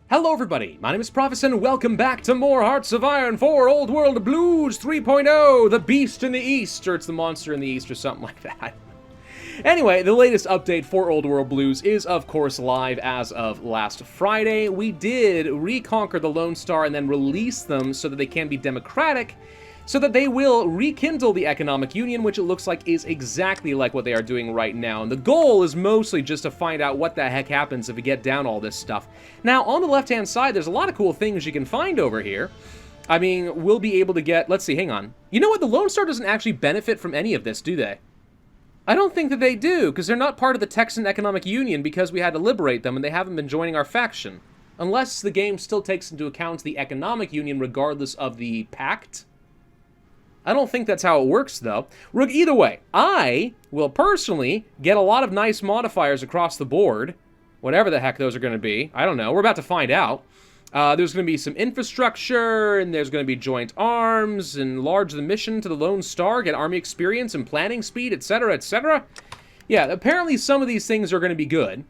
Hello everybody, my name is Pravus and welcome back to more Hearts of Iron 4 Old World Blues 3.0, the Beast in the East, or it's the Monster in the East, or something like that. Anyway, the latest update for Old World Blues is, of course, live as of last Friday. We did reconquer the Lone Star and then release them so that they can be democratic, so that they will rekindle the economic union, which it looks like is exactly like what they are doing right now. And the goal is mostly just to find out what the heck happens if we get down all this stuff. Now, on the left-hand side, there's a lot of cool things you can find over here. I mean, we'll be able to get... Let's see, hang on. You know what? The Lone Star doesn't actually benefit from any of this, do they? I don't think that they do, because they're not part of the Texan Economic Union because we had to liberate them and they haven't been joining our faction. Unless the game still takes into account the Economic Union regardless of the pact. I don't think that's how it works, though. Either way, I will personally get a lot of nice modifiers across the board. Whatever the heck those are going to be. I don't know. We're about to find out. There's going to be some infrastructure, and there's going to be joint arms, enlarge the mission to the Lone Star, get army experience and planning speed, etc., etc. Yeah, apparently some of these things are going to be good.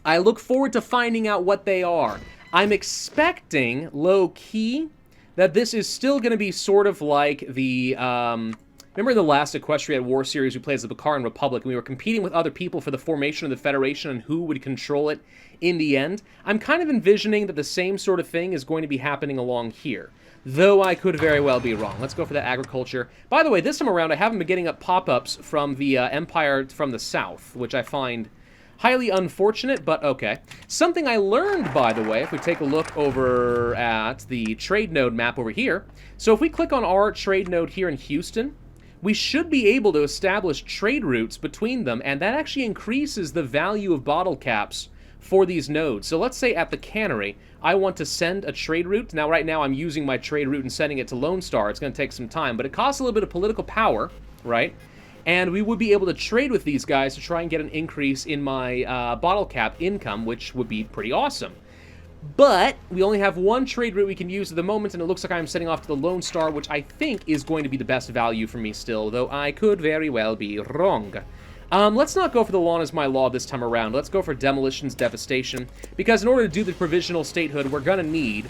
I look forward to finding out what they are. I'm expecting, low-key, that this is still going to be sort of like the, remember the last Equestrian War series we played as the Bakaran Republic, and we were competing with other people for the formation of the Federation and who would control it in the end? I'm kind of envisioning that the same sort of thing is going to be happening along here, though I could very well be wrong. Let's go for that agriculture. By the way, this time around, I haven't been getting up pop-ups from the Empire from the south, which I find highly unfortunate, but okay. Something I learned, by the way, if we take a look over at the trade node map over here. So if we click on our trade node here in Houston, we should be able to establish trade routes between them, and that actually increases the value of bottle caps for these nodes. So let's say at the cannery, I want to send a trade route. Now, right now, I'm using my trade route and sending it to Lone Star. It's going to take some time, but it costs a little bit of political power, right? And we would be able to trade with these guys to try and get an increase in my bottle cap income, which would be pretty awesome. But we only have one trade route we can use at the moment, and it looks like I'm sending off to the Lone Star, which I think is going to be the best value for me still, though I could very well be wrong. Let's not go for the law is my law this time around. Let's go for demolitions, devastation, because in order to do the provisional statehood, we're going to need,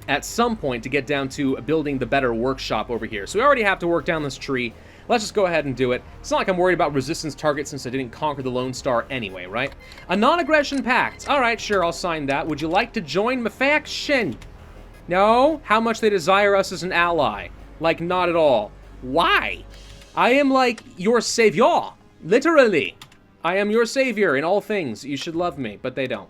at some point, to get down to building the better workshop over here. So we already have to work down this tree. Let's just go ahead and do it. It's not like I'm worried about resistance targets since I didn't conquer the Lone Star anyway, right? A non-aggression pact. All right, sure, I'll sign that. Would you like to join my faction? No? How much they desire us as an ally? Like, not at all. Why? I am like your savior. Literally. I am your savior in all things. You should love me, but they don't.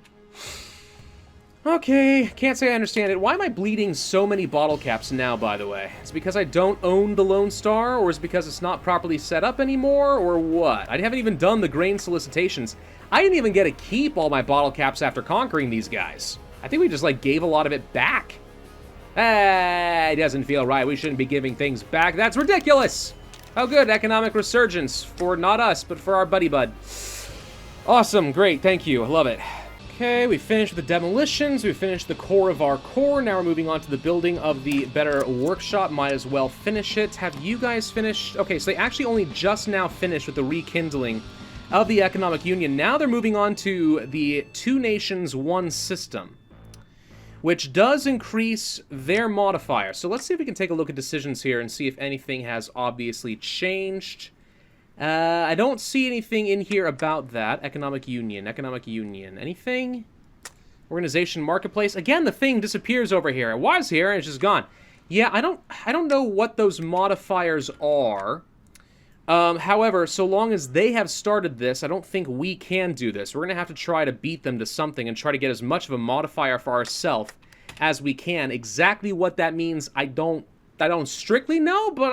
Okay, can't say I understand it. Why am I bleeding so many bottle caps now, by the way? Is it because I don't own the Lone Star, or is it because it's not properly set up anymore, or what? I haven't even done the grain solicitations. I didn't even get to keep all my bottle caps after conquering these guys. I think we just, like, gave a lot of it back. It doesn't feel right. We shouldn't be giving things back. That's ridiculous! Oh, good. Economic resurgence for not us, but for our buddy bud. Awesome. Great. Thank you. I love it. Okay, we finished with the demolitions, we finished the core of our core, now we're moving on to the building of the better workshop. Might as well finish it. Have you guys finished? Okay, so they actually only just now finished with the rekindling of the economic union. Now they're moving on to the two nations, one system, which does increase their modifier. So let's see if we can take a look at decisions here and see if anything has obviously changed. I don't see anything in here about that. Economic union. Anything? Organization, marketplace. Again, the thing disappears over here. It was here, and it's just gone. Yeah, I don't know what those modifiers are. However, so long as they have started this, I don't think we can do this. We're going to have to try to beat them to something and try to get as much of a modifier for ourselves as we can. Exactly what that means, I don't strictly know, but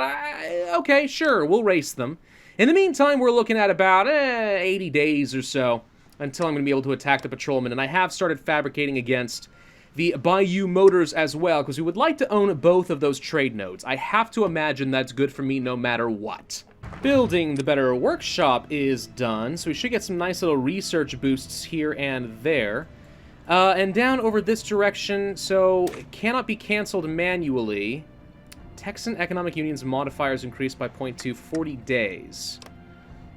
okay, sure, we'll race them. In the meantime, we're looking at about 80 days or so until I'm going to be able to attack the patrolmen, and I have started fabricating against the Bayou Motors as well, because we would like to own both of those trade nodes. I have to imagine that's good for me no matter what. Building the better workshop is done, so we should get some nice little research boosts here and there. And down over this direction, so it cannot be canceled manually. Texan Economic Union's modifiers increased by 0.2, 40 days.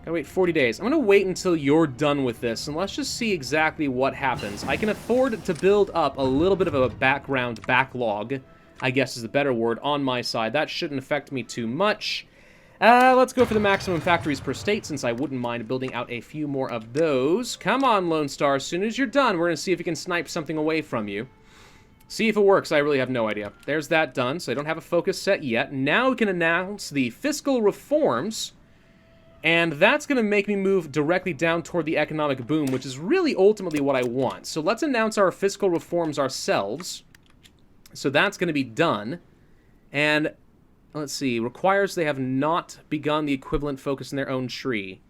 Gotta wait 40 days. I'm gonna wait until you're done with this, and let's just see exactly what happens. I can afford to build up a little bit of a background backlog, I guess is the better word, on my side. That shouldn't affect me too much. Let's go for the maximum factories per state, since I wouldn't mind building out a few more of those. Come on, Lone Star. As soon as you're done, we're gonna see if we can snipe something away from you. See if it works. I really have no idea. There's that done, so I don't have a focus set yet. Now we can announce the fiscal reforms, and that's going to make me move directly down toward the economic boom, which is really ultimately what I want. So let's announce our fiscal reforms ourselves. So that's going to be done. And let's see, requires they have not begun the equivalent focus in their own tree.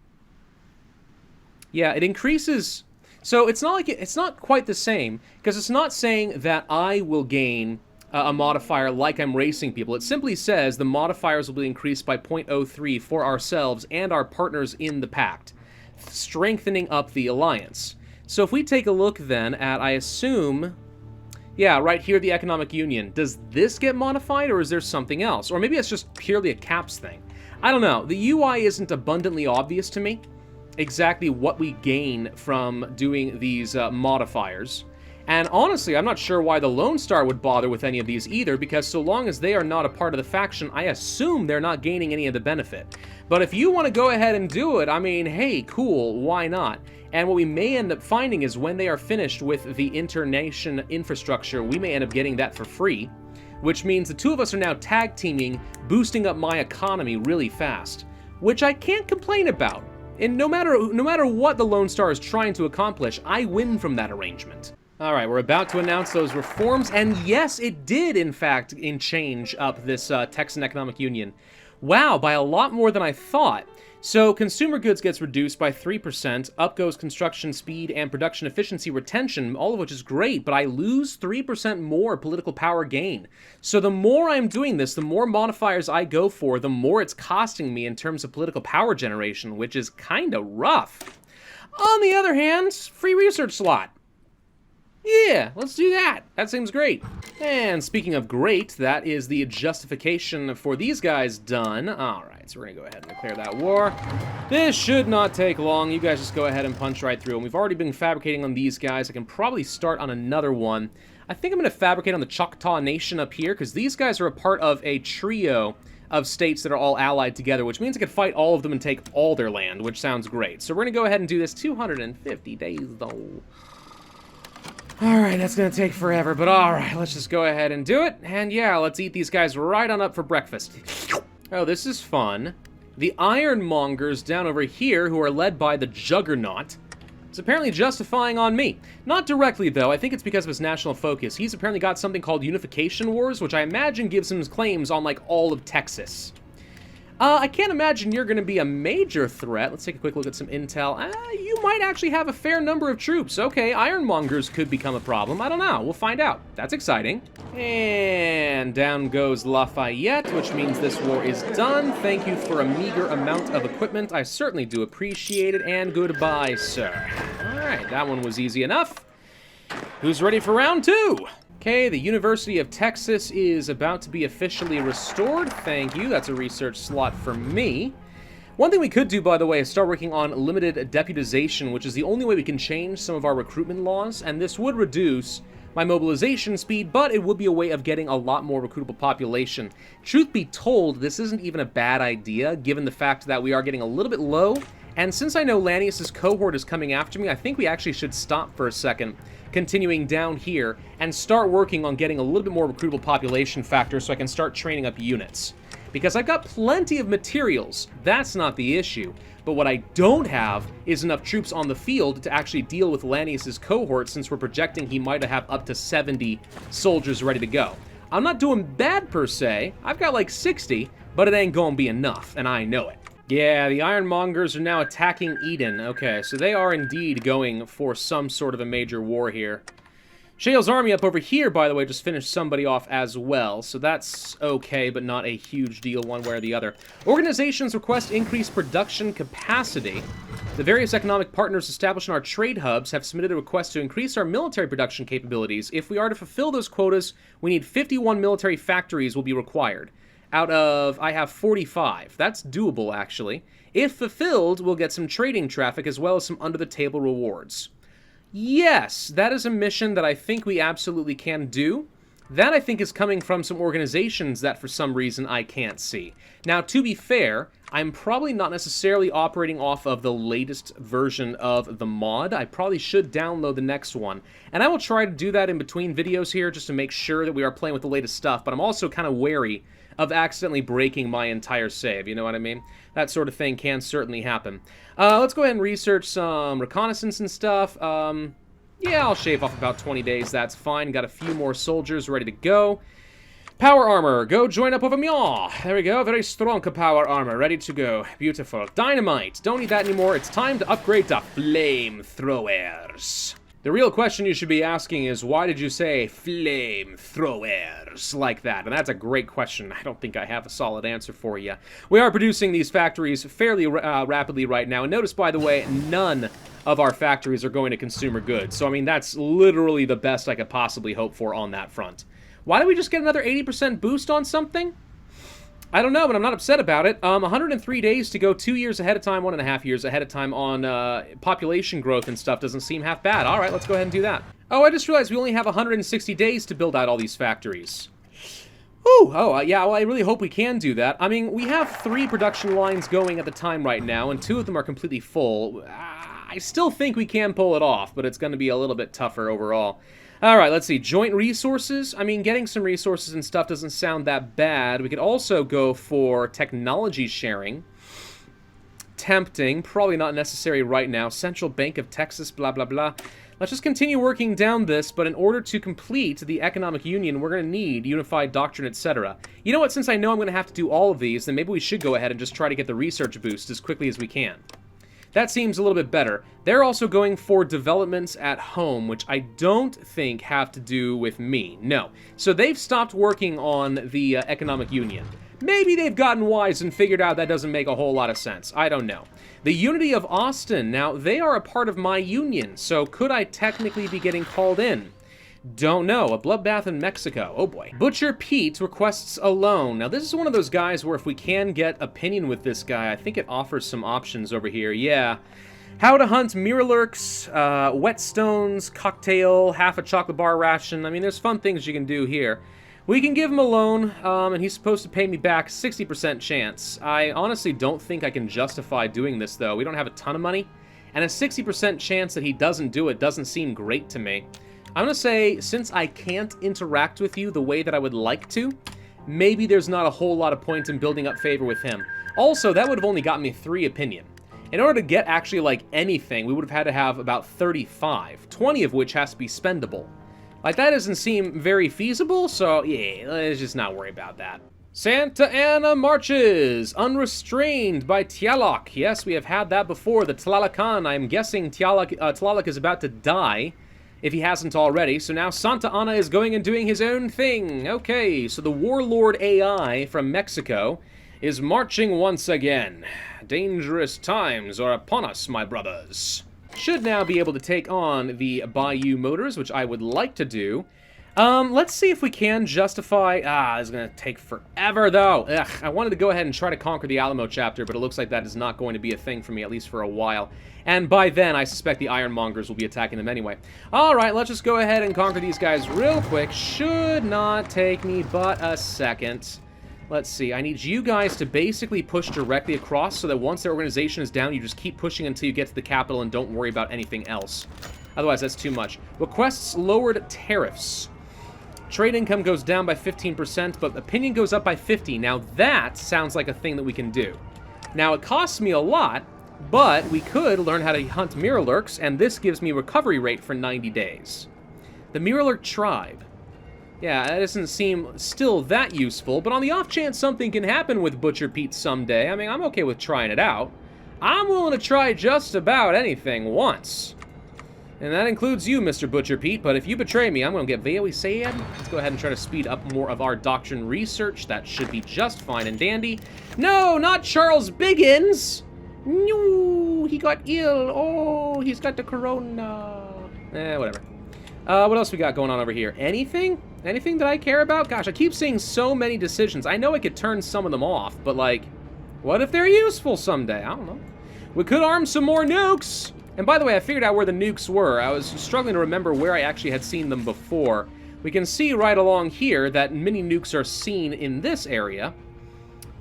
Yeah, it increases. So it's not like it's not quite the same, because it's not saying that I will gain a modifier like I'm racing people. It simply says the modifiers will be increased by 0.03 for ourselves and our partners in the pact, strengthening up the alliance. So if we take a look then at, I assume, yeah, right here, the economic union. Does this get modified, or is there something else? Or maybe it's just purely a caps thing. I don't know. The UI isn't abundantly obvious to me exactly what we gain from doing these modifiers. And honestly, I'm not sure why the Lone Star would bother with any of these either, because so long as they are not a part of the faction, I assume they're not gaining any of the benefit. But if you want to go ahead and do it, I mean, hey, cool, why not? And what we may end up finding is when they are finished with the internation infrastructure, we may end up getting that for free, which means the two of us are now tag teaming, boosting up my economy really fast, which I can't complain about. And no matter what the Lone Star is trying to accomplish, I win from that arrangement. All right, we're about to announce those reforms, and yes, it did, in fact, change up this Texan Economic Union. Wow, by a lot more than I thought. So, consumer goods gets reduced by 3%, up goes construction speed and production efficiency retention, all of which is great, but I lose 3% more political power gain. So the more I'm doing this, the more modifiers I go for, the more it's costing me in terms of political power generation, which is kinda rough. On the other hand, free research slot. Yeah, let's do that. That seems great. And speaking of great, that is the justification for these guys done. All right, so we're going to go ahead and declare that war. This should not take long. You guys just go ahead and punch right through. And we've already been fabricating on these guys. I can probably start on another one. I think I'm going to fabricate on the Choctaw Nation up here, because these guys are a part of a trio of states that are all allied together, which means I could fight all of them and take all their land, which sounds great. So we're going to go ahead and do this 250 days, though. Alright, that's gonna take forever, but alright, let's just go ahead and do it. And yeah, let's eat these guys right on up for breakfast. Oh, this is fun. The Ironmongers down over here, who are led by the Juggernaut, is apparently justifying on me. Not directly, though. I think it's because of his national focus. He's apparently got something called Unification Wars, which I imagine gives him claims on, like, all of Texas. I can't imagine you're going to be a major threat. Let's take a quick look at some intel. You might actually have a fair number of troops. Okay, Ironmongers could become a problem. I don't know. We'll find out. That's exciting. And down goes Lafayette, which means this war is done. Thank you for a meager amount of equipment. I certainly do appreciate it. And goodbye, sir. All right, that one was easy enough. Who's ready for round two? Okay, the University of Texas is about to be officially restored. Thank you. That's a research slot for me. One thing we could do, by the way, is start working on limited deputization, which is the only way we can change some of our recruitment laws, and this would reduce my mobilization speed, but it would be a way of getting a lot more recruitable population. Truth be told, this isn't even a bad idea, given the fact that we are getting a little bit low, and since I know Lannius's cohort is coming after me, I think we actually should stop for a second, continuing down here, and start working on getting a little bit more recruitable population factor so I can start training up units. Because I've got plenty of materials, that's not the issue, but what I don't have is enough troops on the field to actually deal with Lannius's cohort, since we're projecting he might have up to 70 soldiers ready to go. I'm not doing bad per se, I've got like 60, but it ain't gonna be enough, and I know it. Yeah, the Ironmongers are now attacking Eden. Okay, so they are indeed going for some sort of a major war here. Shale's army up over here, by the way, just finished somebody off as well, so that's okay, but not a huge deal one way or the other. Organizations request increased production capacity. The various economic partners established in our trade hubs have submitted a request to increase our military production capabilities. If we are to fulfill those quotas, we need 51 military factories will be required. out of, I have 45. That's doable, actually. If fulfilled, we'll get some trading traffic as well as some under-the-table rewards. Yes, that is a mission that I think we absolutely can do. That, I think, is coming from some organizations that, for some reason, I can't see. Now, to be fair, I'm probably not necessarily operating off of the latest version of the mod. I probably should download the next one. And I will try to do that in between videos here just to make sure that we are playing with the latest stuff. But I'm also kind of wary of accidentally breaking my entire save, you know what I mean? That sort of thing can certainly happen. Let's go ahead and research some reconnaissance and stuff. Yeah, I'll shave off about 20 days, that's fine. Got a few more soldiers ready to go. Power armor, go join up with him, yaw. There we go, very strong power armor, ready to go. Beautiful. Dynamite, don't need that anymore. It's time to upgrade to flamethrowers. The real question you should be asking is, why did you say flamethrowers like that? And that's a great question. I don't think I have a solid answer for you. We are producing these factories fairly rapidly right now. And notice, by the way, none of our factories are going to consumer goods. So, I mean, that's literally the best I could possibly hope for on that front. Why don't we just get another 80% boost on something? I don't know, but I'm not upset about it. 103 days to go 2 years ahead of time, 1.5 years ahead of time on population growth and stuff doesn't seem half bad. All right, let's go ahead and do that. Oh, I just realized we only have 160 days to build out all these factories. Ooh, yeah, well, I really hope we can do that. I mean, we have 3 production lines going at the time right now, and 2 of them are completely full. I still think we can pull it off, but it's going to be a little bit tougher overall. Alright, let's see. Joint resources. I mean, getting some resources and stuff doesn't sound that bad. We could also go for technology sharing. Tempting. Probably not necessary right now. Central Bank of Texas, blah, blah, blah. Let's just continue working down this, but in order to complete the economic union, we're going to need unified doctrine, etc. You know what? Since I know I'm going to have to do all of these, then maybe we should go ahead and just try to get the research boost as quickly as we can. That seems a little bit better. They're also going for developments at home, which I don't think have to do with me. No. So they've stopped working on the economic union. Maybe they've gotten wise and figured out that doesn't make a whole lot of sense. I don't know. The Unity of Austin. Now, they are a part of my union, so could I technically be getting called in? Don't know. A bloodbath in Mexico. Oh boy. Butcher Pete requests a loan. Now this is one of those guys where if we can get opinion with this guy, I think it offers some options over here. Yeah. How to hunt mirrorlurks, whetstones, cocktail, half a chocolate bar ration. I mean, there's fun things you can do here. We can give him a loan, and he's supposed to pay me back 60% chance. I honestly don't think I can justify doing this, though. We don't have a ton of money, and a 60% chance that he doesn't do it doesn't seem great to me. I'm going to say, since I can't interact with you the way that I would like to, maybe there's not a whole lot of point in building up favor with him. Also, that would have only gotten me 3 opinion. In order to get actually, like, anything, we would have had to have about 35, 20 of which has to be spendable. Like, that doesn't seem very feasible, so, yeah, let's just not worry about that. Santa Ana marches, unrestrained by Tlaloc. Yes, we have had that before, the Tlalocan. I'm guessing Tlaloc is about to die, if he hasn't already, so now Santa Ana is going and doing his own thing. Okay, so the warlord AI from Mexico is marching once again. Dangerous times are upon us, my brothers. Should now be able to take on the Bayou Motors, which I would like to do. Let's see if we can justify... this is going to take forever, though. Ugh, I wanted to go ahead and try to conquer the Alamo chapter, but it looks like that is not going to be a thing for me, at least for a while. And by then, I suspect the Iron Mongers will be attacking them anyway. Alright, let's just go ahead and conquer these guys real quick. Should not take me but a second. Let's see, I need you guys to basically push directly across so that once their organization is down, you just keep pushing until you get to the capital and don't worry about anything else. Otherwise, that's too much. Requests lowered tariffs. Trade income goes down by 15%, but opinion goes up by 50%. Now, that sounds like a thing that we can do. Now, it costs me a lot, but we could learn how to hunt mirrorlurks, and this gives me recovery rate for 90 days. The mirrorlurk tribe. Yeah, that doesn't seem still that useful, but on the off chance something can happen with Butcher Pete someday, I mean, I'm okay with trying it out. I'm willing to try just about anything once. And that includes you, Mr. Butcher Pete, but if you betray me, I'm going to get very sad. Let's go ahead and try to speed up more of our doctrine research. That should be just fine and dandy. No, not Charles Biggins! No, he got ill. Oh, he's got the corona. Whatever. What else we got going on over here? Anything? Anything that I care about? Gosh, I keep seeing so many decisions. I know I could turn some of them off, but, like, what if they're useful someday? I don't know. We could arm some more nukes! And by the way, I figured out where the nukes were. I was struggling to remember where I actually had seen them before. We can see right along here that mini nukes are seen in this area.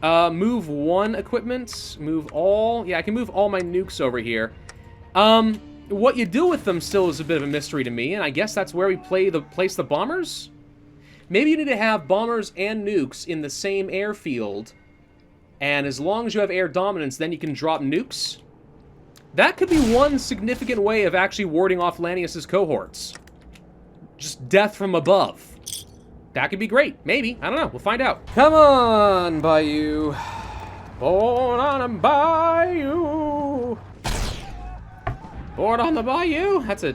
Move one equipment. Move all. Yeah, I can move all my nukes over here. What you do with them still is a bit of a mystery to me, and I guess that's where we place the bombers? Maybe you need to have bombers and nukes in the same airfield, and as long as you have air dominance, then you can drop nukes. That could be one significant way of actually warding off Lanius's cohorts. Just death from above. That could be great. Maybe. I don't know. We'll find out. Come on, Bayou. Born on a bayou. Born on the bayou? That's a...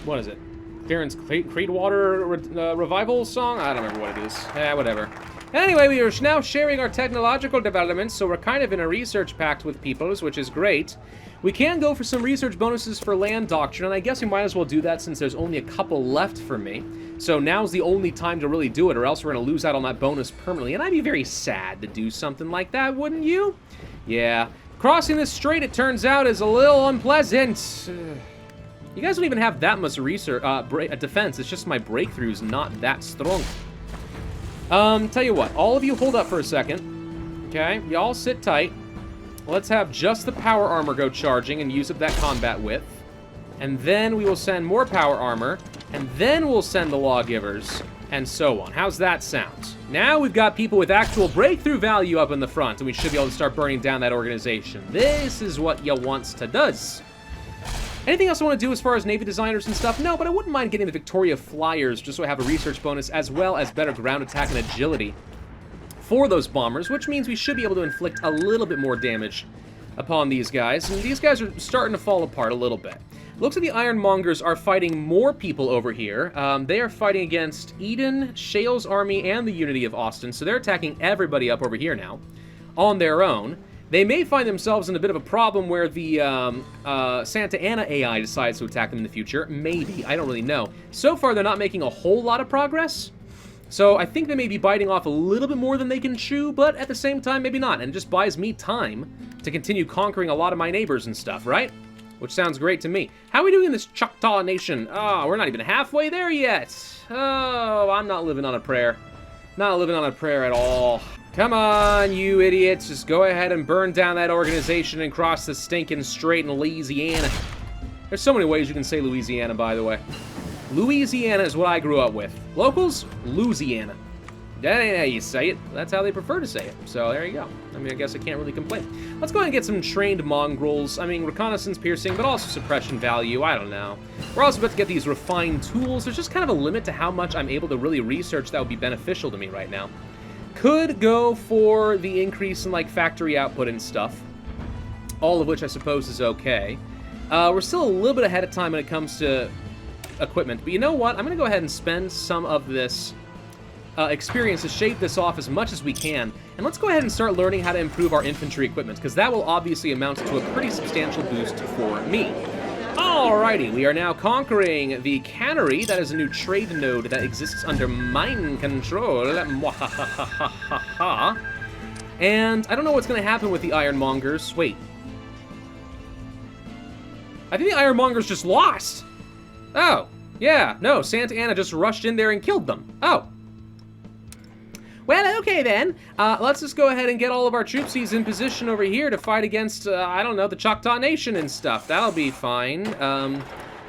What is it? Darren's Creedwater revival song? I don't remember what it is. Whatever. Anyway, we are now sharing our technological developments, so we're kind of in a research pact with peoples, which is great. We can go for some research bonuses for land doctrine, and I guess we might as well do that since there's only a couple left for me. So now's the only time to really do it, or else we're going to lose out on that bonus permanently, and I'd be very sad to do something like that, wouldn't you? Yeah. Crossing this strait, it turns out, is a little unpleasant. You guys don't even have that much research, defense. It's just my breakthrough's not that strong. Tell you what, all of you hold up for a second. Okay, y'all sit tight. Let's have just the power armor go charging and use up that combat width. And then we will send more power armor, and then we'll send the lawgivers, and so on. How's that sound? Now we've got people with actual breakthrough value up in the front, and we should be able to start burning down that organization. This is what you wants to does. Anything else I want to do as far as Navy designers and stuff? No, but I wouldn't mind getting the Victoria Flyers just so I have a research bonus as well as better ground attack and agility for those bombers, which means we should be able to inflict a little bit more damage upon these guys. And these guys are starting to fall apart a little bit. Looks like the Iron Mongers are fighting more people over here. They are fighting against Eden, Shale's army, and the Unity of Austin, so they're attacking everybody up over here now on their own. They may find themselves in a bit of a problem where the Santa Ana AI decides to attack them in the future. Maybe. I don't really know. So far, they're not making a whole lot of progress. So I think they may be biting off a little bit more than they can chew, but at the same time, maybe not. And it just buys me time to continue conquering a lot of my neighbors and stuff, right? Which sounds great to me. How are we doing in this Choctaw Nation? Oh, we're not even halfway there yet. Oh, I'm not living on a prayer. Not living on a prayer at all. Come on, you idiots. Just go ahead and burn down that organization and cross the stinking strait in Louisiana. There's so many ways you can say Louisiana, by the way. Louisiana is what I grew up with. Locals, Louisiana. That ain't how you say it. That's how they prefer to say it. So there you go. I mean, I guess I can't really complain. Let's go ahead and get some trained mongrels. I mean, reconnaissance, piercing, but also suppression value. I don't know. We're also about to get these refined tools. There's just kind of a limit to how much I'm able to really research that would be beneficial to me right now. Could go for the increase in, like, factory output and stuff. All of which I suppose is okay. We're still a little bit ahead of time when it comes to equipment. But you know what? I'm going to go ahead and spend some of this experience to shave this off as much as we can. And let's go ahead and start learning how to improve our infantry equipment, because that will obviously amount to a pretty substantial boost for me. Alrighty, we are now conquering the cannery. That is a new trade node that exists under mine control. And I don't know what's going to happen with the Ironmongers. Wait. I think the Ironmongers just lost. Oh, yeah, no, Santa Ana just rushed in there and killed them. Oh. Well, okay then. Let's just go ahead and get all of our troopsies in position over here to fight against, I don't know, the Choctaw Nation and stuff. That'll be fine.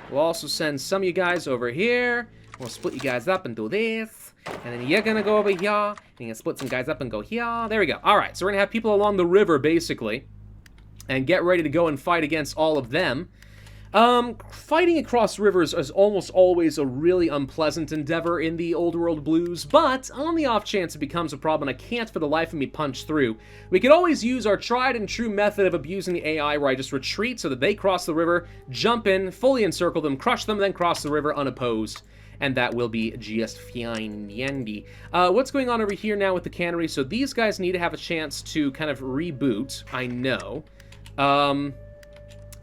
We'll also send some of you guys over here. We'll split you guys up and do this. And then you're gonna go over here. And you're gonna split some guys up and go here. There we go. All right, so we're gonna have people along the river, basically. And get ready to go and fight against all of them. Fighting across rivers is almost always a really unpleasant endeavor in the Old World Blues, but on the off chance it becomes a problem and I can't for the life of me punch through, we could always use our tried and true method of abusing the AI, where I just retreat so that they cross the river, jump in, fully encircle them, crush them, then cross the river unopposed. And that will be just fine yandy. What's going on over here now with the cannery? So these guys need to have a chance to kind of reboot, I know.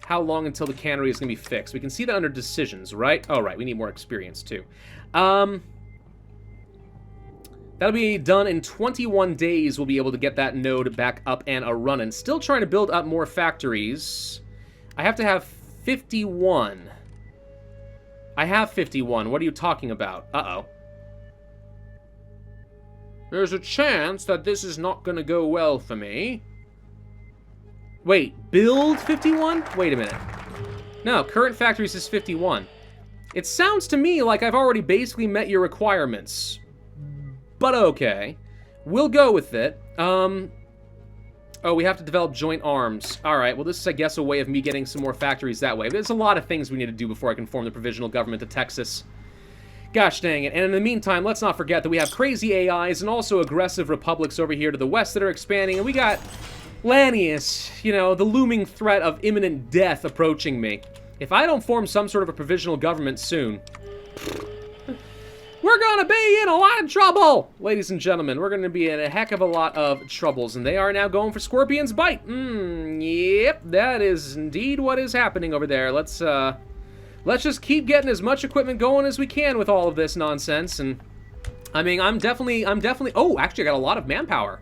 how long until the cannery is going to be fixed? We can see that under decisions, right? Oh, right. We need more experience, too. That'll be done in 21 days. We'll be able to get that node back up and a-running. Still trying to build up more factories. I have to have 51. I have 51. What are you talking about? Uh-oh. There's a chance that this is not going to go well for me. Wait, build 51? Wait a minute. No, current factories is 51. It sounds to me like I've already basically met your requirements. But okay. We'll go with it. Oh, we have to develop joint arms. Alright, well this is, I guess, a way of me getting some more factories that way. There's a lot of things we need to do before I can form the Provisional Government of Texas. Gosh dang it. And in the meantime, let's not forget that we have crazy AIs and also aggressive republics over here to the west that are expanding. And we got Lanius, you know, the looming threat of imminent death approaching me. If I don't form some sort of a provisional government soon, we're gonna be in a lot of trouble! Ladies and gentlemen, we're gonna be in a heck of a lot of troubles, and they are now going for Scorpion's Bite. Yep, that is indeed what is happening over there. Let's just keep getting as much equipment going as we can with all of this nonsense, and I mean, I'm definitely, oh, actually I got a lot of manpower.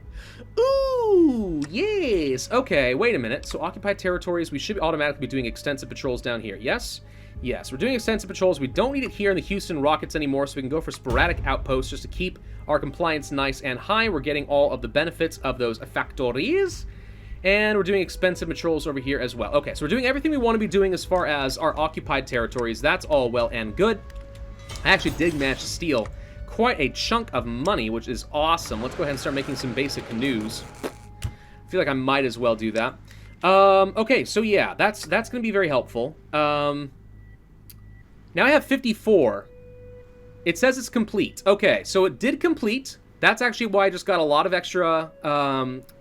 Ooh, yes. Okay, wait a minute. So occupied territories, we should automatically be doing extensive patrols down here. Yes? Yes, we're doing extensive patrols. We don't need it here in the Houston Rockets anymore, so we can go for sporadic outposts just to keep our compliance nice and high. We're getting all of the benefits of those factories. And we're doing expensive patrols over here as well. Okay, so we're doing everything we want to be doing as far as our occupied territories. That's all well and good. I actually did manage to steal quite a chunk of money, which is awesome. Let's go ahead and start making some basic canoes. I feel like I might as well do that. Okay, so yeah, that's going to be very helpful. Now I have 54. It says it's complete. Okay, so it did complete. That's actually why I just got a lot of extra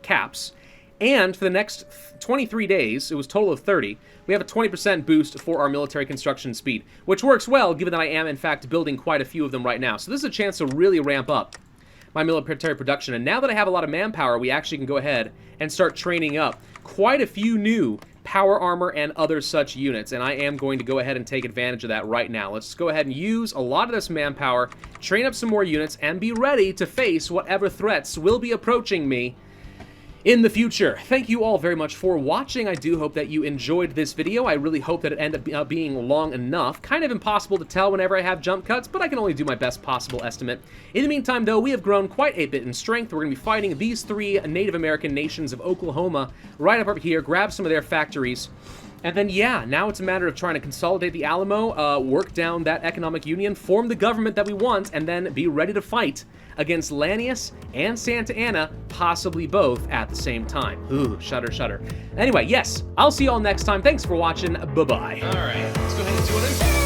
caps. And for the next 23 days, it was a total of 30, we have a 20% boost for our military construction speed, which works well, given that I am, in fact, building quite a few of them right now. So this is a chance to really ramp up my military production. And now that I have a lot of manpower, we actually can go ahead and start training up quite a few new power armor and other such units. And I am going to go ahead and take advantage of that right now. Let's go ahead and use a lot of this manpower, train up some more units, and be ready to face whatever threats will be approaching me in the future. Thank you all very much for watching. I do hope that you enjoyed this video. I really hope that it ended up being long enough. Kind of impossible to tell whenever I have jump cuts, but I can only do my best possible estimate. In the meantime, though, we have grown quite a bit in strength. We're going to be fighting these three Native American nations of Oklahoma right up here, grab some of their factories. And then, yeah, now it's a matter of trying to consolidate the Alamo, work down that economic union, form the government that we want, and then be ready to fight against Lanius and Santa Anna, possibly both at the same time. Ooh, shudder, shudder. Anyway, yes, I'll see you all next time. Thanks for watching. Bye-bye. All right, let's go ahead and do it.